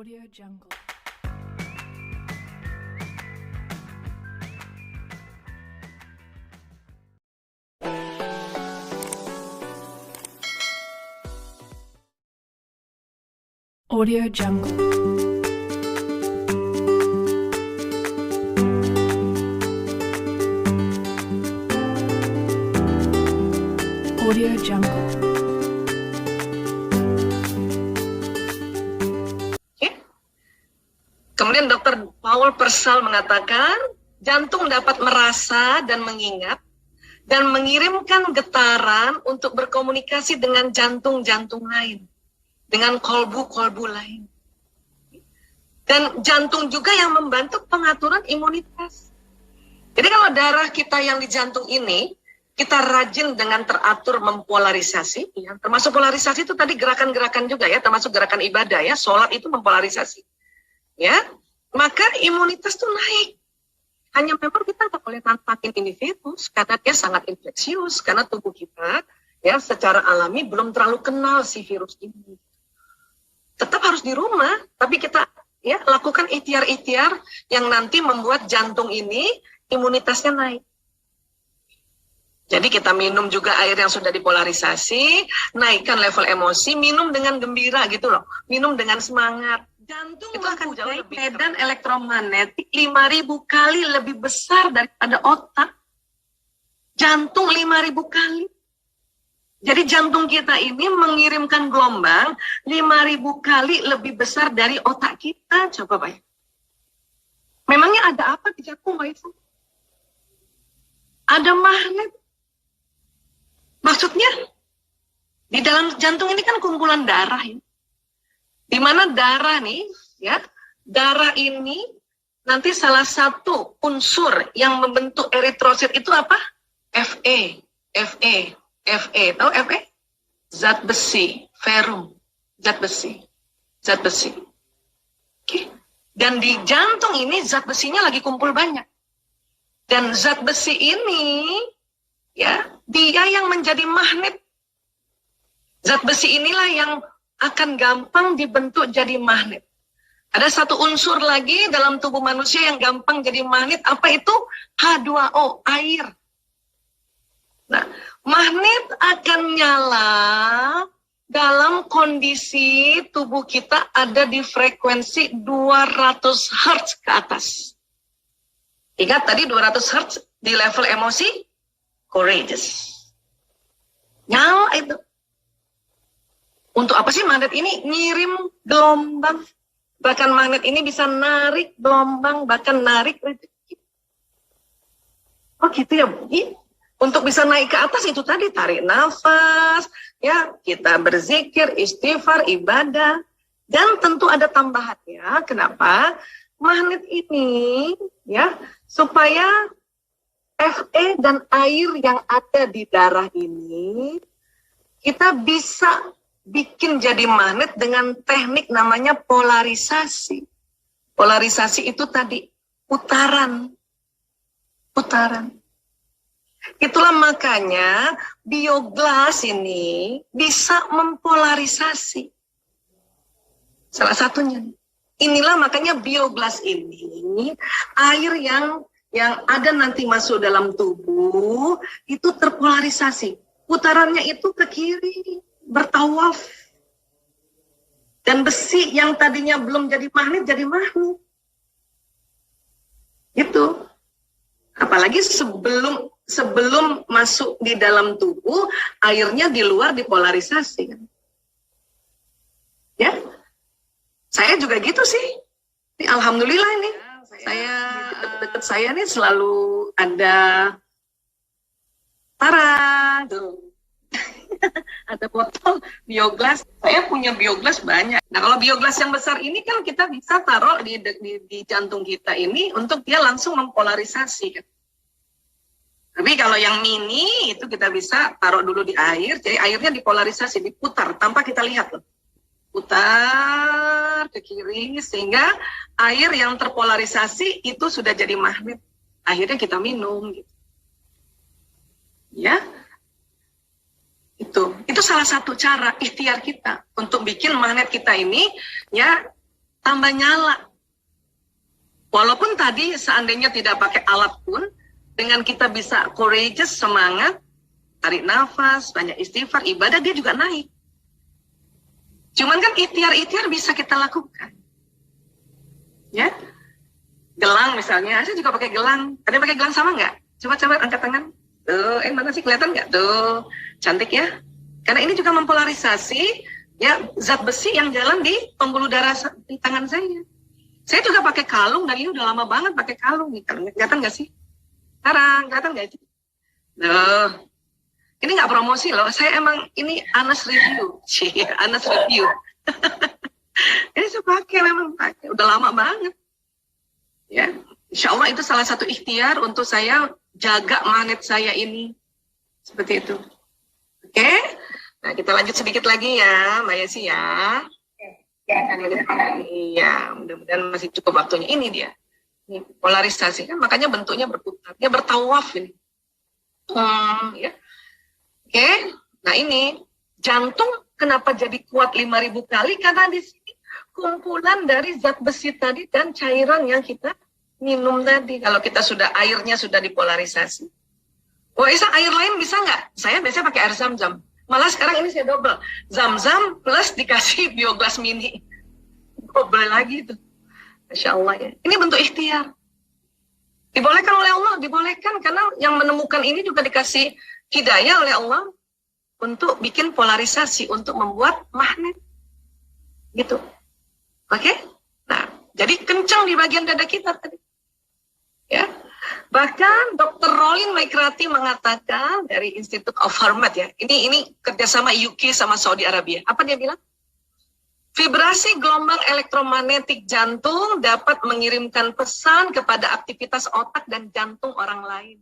Audio Jungle. Audio Jungle. Audio Jungle. Kemudian Dr. Paul Persal mengatakan, jantung dapat merasa dan mengingat dan mengirimkan getaran untuk berkomunikasi dengan jantung-jantung lain, dengan kolbu-kolbu lain. Dan jantung juga yang membantu pengaturan imunitas. Jadi kalau darah kita yang di jantung ini, kita rajin dengan teratur mempolarisasi, ya, termasuk polarisasi itu tadi gerakan-gerakan juga ya, termasuk gerakan ibadah ya, sholat itu mempolarisasi. Ya, maka imunitas tuh naik. Hanya memang kita nggak boleh nampakin ini virus karena dia sangat infeksius, karena tubuh kita ya secara alami belum terlalu kenal si virus ini. Tetap harus di rumah, tapi kita ya lakukan ikhtiar-ikhtiar yang nanti membuat jantung ini imunitasnya naik. Jadi kita minum juga air yang sudah dipolarisasi, naikkan level emosi, minum dengan gembira gitu loh, minum dengan semangat. Jantung itu akan jauh lebih medan elektromagnetik 5.000 kali lebih besar daripada otak. Jantung 5.000 kali. Jadi jantung kita ini mengirimkan gelombang 5.000 kali lebih besar dari otak kita. Coba bayangkan. Memangnya ada apa di jantung, Mbak Isa? Ada magnet. Maksudnya, di dalam jantung ini kan kumpulan darah ya. Di mana darah nih, ya, darah ini nanti salah satu unsur yang membentuk eritrosit itu apa? Fe. Tahu Fe? Zat besi, ferrum, zat besi. Oke. Dan di jantung ini zat besinya lagi kumpul banyak. Dan zat besi ini, ya, dia yang menjadi magnet. Zat besi inilah yang akan gampang dibentuk jadi magnet. Ada satu unsur lagi dalam tubuh manusia yang gampang jadi magnet. Apa itu? H2O, air. Nah, magnet akan nyala dalam kondisi tubuh kita ada di frekuensi 200 Hz ke atas. Ingat tadi 200 Hz di level emosi? Courageous. Nyala itu. Untuk apa sih magnet ini? Ngirim gelombang. Bahkan magnet ini bisa narik gelombang, bahkan narik rezeki. Oh gitu ya, Bu. Untuk bisa naik ke atas itu tadi, tarik nafas, ya, kita berzikir, istighfar, ibadah. Dan tentu ada tambahannya. Kenapa? Magnet ini, ya, supaya Fe dan air yang ada di darah ini, kita bisa bikin jadi magnet dengan teknik namanya polarisasi. Polarisasi itu tadi putaran. Itulah makanya bioglas ini bisa mempolarisasi. Salah satunya. Inilah makanya bioglas ini air yang ada nanti masuk dalam tubuh itu terpolarisasi. Putarannya itu ke kiri. Bertawaf. Dan besi yang tadinya belum jadi magnet, jadi magnet. Itu. Apalagi sebelum masuk di dalam tubuh, airnya di luar dipolarisasi. Ya. Saya juga gitu sih. Alhamdulillah ini. Saya di dekat-dekat saya nih selalu ada parah tuh. Ada botol bioglas. Saya punya bioglas banyak. Nah kalau bioglas yang besar ini kan kita bisa taruh di jantung kita ini untuk dia langsung mempolarisasi. Tapi kalau yang mini itu kita bisa taruh dulu di air. Jadi airnya dipolarisasi, diputar tanpa kita lihat loh. Putar ke kiri sehingga air yang terpolarisasi itu sudah jadi magnet. Akhirnya kita minum gitu. Ya. Itu salah satu cara ikhtiar kita untuk bikin magnet kita ini ya tambah nyala. Walaupun tadi seandainya tidak pakai alat pun, dengan kita bisa courageous, semangat, tarik nafas, banyak istighfar, ibadah, dia juga naik. Cuman kan ikhtiar-ikhtiar bisa kita lakukan. Ya, gelang misalnya, saya juga pakai gelang. Ada yang pakai gelang sama nggak? Coba angkat tangan. Tuh, mana sih, kelihatan nggak? Tuh, cantik ya. Karena ini juga mempolarisasi ya zat besi yang jalan di pembuluh darah di tangan saya. Saya juga pakai kalung, dan ini udah lama banget pakai kalung nih. Kelihatan nggak sih? Sekarang, kelihatan nggak itu? Tuh. Ini nggak promosi loh, saya emang ini honest review. Honest review. Ini saya pakai, memang pakai. Udah lama banget. Ya, insya Allah itu salah satu ikhtiar untuk saya jaga magnet saya ini. Seperti itu. Oke? Nah, kita lanjut sedikit lagi ya, Mbak Yesi ya. Iya, mudah-mudahan masih cukup waktunya. Ini dia. Ini polarisasi kan, makanya bentuknya berputar. Dia bertawaf ini. Ya. Oke, nah ini jantung kenapa jadi kuat 5.000 kali? Karena di sini kumpulan dari zat besi tadi dan cairan yang kita minum tadi. Kalau kita airnya sudah dipolarisasi. Oh, Isa, air lain bisa nggak? Saya biasanya pakai air zam-zam. Malah sekarang ini saya double. Zam-zam plus dikasih biogas mini. Double lagi itu. Masya Allah ya. Ini bentuk ikhtiar. Dibolehkan oleh Allah, dibolehkan. Karena yang menemukan ini juga dikasih hidayah oleh Allah untuk bikin polarisasi, untuk membuat magnet. Gitu. Oke? Nah, jadi kencang di bagian dada kita tadi. Ya. Bahkan Dr. Rolin Maikrati mengatakan dari Institute of Hormat ya. Ini kerjasama UK sama Saudi Arabia. Apa dia bilang? Vibrasi gelombang elektromagnetik jantung dapat mengirimkan pesan kepada aktivitas otak dan jantung orang lain.